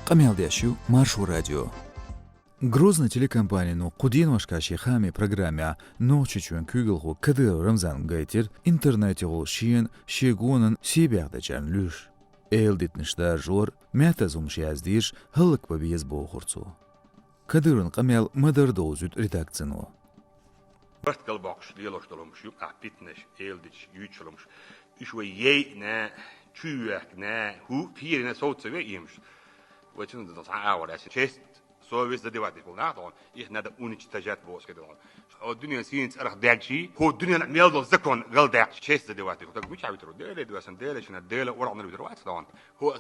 Камелдящу Маршу радио. Грозно телекомпанияну Кудин вашкаши хами программе ночичуен күгілғу Кадыров Рамзан гайтер интернетиғу шиен шегунын себяғдачан люш. Элдитништар жор мятазумши аздиш хылык побез боғырцу. Кадырын қамел мадардоузют редакцину. Bartkal bakış diyorlaştırılmış, yok apitneş, eldiç, yüçülmüş. İşte yey ne, çüyek ne, hu pirine soğutsa ve yemiş. Ve için de sana ağırlaşın. Çeşit soğuz da devat ediyor. Ne yapalım? İh ne de 13 tecrübe boş gidiyor. O dünya siyins arah dergi, o dünyanın mevzu zakon galdak. Çeşit de devat ediyor. Tak bir çabuk diyor. Dele diyorsan dele şuna dele oranları bir devat ediyor.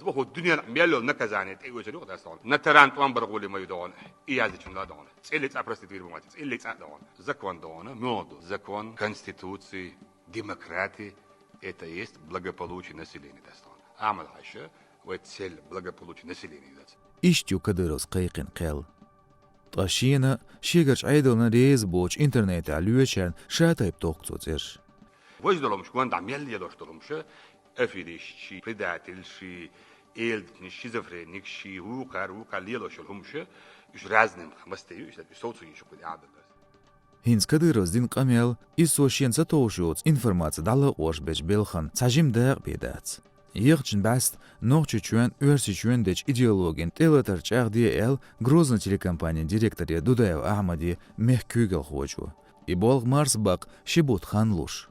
O dünyanın mevzu ne kazanet? Eğer yok da sonra. Ne teran tuan barguli mi diyor? İyaz için la diyor. İllet apresti bir muhatis. İllet diyor. Закон дона, моду, закон конституции, демократии, это есть благополучие населения достойно. Амал хайша, вот цель благополучия населения. İştü Kadıros qayqin qel. Taşıyana şegerç aydılna rez boç internete alüyeçen şatayıp toqtsozer. Воздоломш, куанда мелли доштоломш, эфиришчи, предательши, элдни, шизофреникши, ука лелошоломш, уж разным хмастею, что соцу еще подядно. Hins Kadıros din qamel isoshiensa toşuots informatsiya dalla oşbeç belxan çajim daq bedats. Yığçın bast noqçuçuen üniversitüendech ideologin telatar çağdiye el Grozny telekompaniya direktori Dudayev Ahmadi mehkügel xoju. İbolg Marsbaq Shibut Khanlush.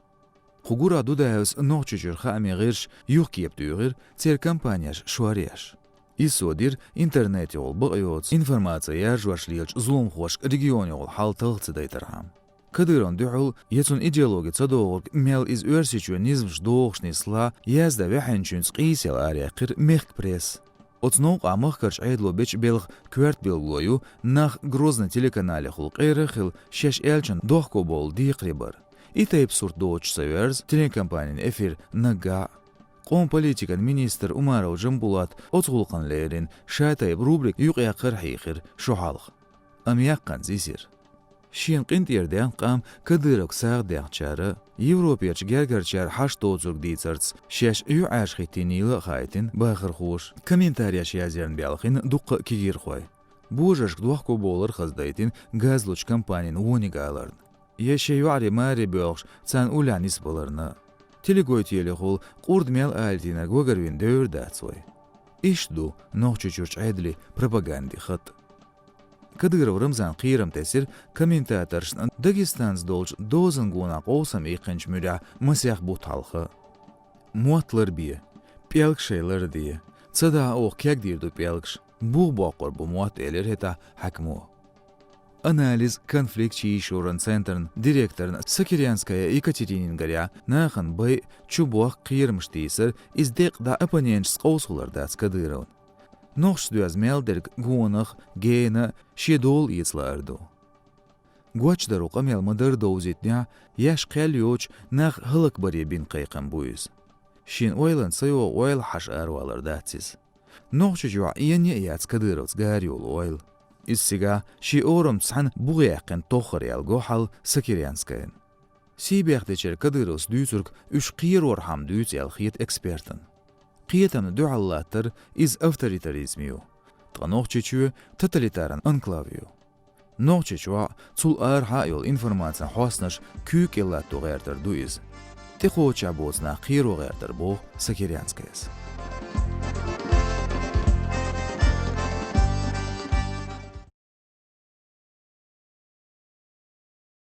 Xugura Dudayevs noqçuçur xami gırş yuqyep düğür telekompaniyaş şuariyaş. İsodir interneti ol bağyots informatsiya jvaşliyelç zulumxoş regioni ol haltılçı daytarham. Kadıron düğül yetsun ideologitsa doğur mel iz üniversitüen nizmş doğuşnisla yazda ve hençüns qisel ariyaqir mehk pres. Otsnoq amıqkarç aydlo beç belg küert belgloyu nax Grozny telekanali xul qeyrixil şeş elçin dohko bol diqribar. İtayip surt doğuç severz telekompaniyan efir naga. Qom politikan minister Umarov Jambulat otsgulqanlerin şatayip rubrik yuqyaqir hiqir şuhalq. Amyaqan zisir. Şin qint yerden qam Kadyrok sağdaqçarı Evropaç gergerçar haştozuk ditsarts şeş yu aşxitinili xaytin baxır xoş kommentariyaş yazern belxin duqqa kigir xoy. Bujashk dohko bolar xazdaytin gazluç kompaniyan wonigalarn. Yeşeyu ari mari bölx san ulanis bolarna. Telegoytiyeli xol qurdmel altina gogarvin dövrdətsoy. İşdu noqçuçurç adli propagandi xat. Kadyrov Ramzan qiram tesir kommentatorshn Dagestans dolç dozan guna qolsam iqinç müra masyax bu talxı. Muatlar biye, pelk şeyler diye. Tsada oq kagdirdu pelkş. Bu boqor bu muat eler heta hakmu. Анализ конфликт Шоран Центрн директорн Сокирянская Екатеринингаря нахан бай чубуах қиырмыштейсір издеқ да оппонентш сқаусуларда Кадыров. Ноқш дуязмелдерг гуанах гейна шедол ецларду. Гуачдару қамел мадар доузетня яш қәлйоч нах хылық баре бин қайқам буиз. Шин ойлан сайо ойл хаш арвалардатсиз. Ноқш жуа ияне яц Кадыров сгариол ойл. İssiga şi orum san buğyaqın toxır yalgo hal Sakiryanskayn. Sibiyaqdeçer Kadyros düzürk üç qiyir orham düz yalxiyet ekspertin. Qiyetamı duallattır iz avtoritarizmiyo. Tanoqçeçü totalitaran anklaviyo. Noqçeçua çul arha yol informatsiya hosnaş kük illat doğerdir duiz. Texoça bozna qiyir oğerdir boğ Sakiryanskayız.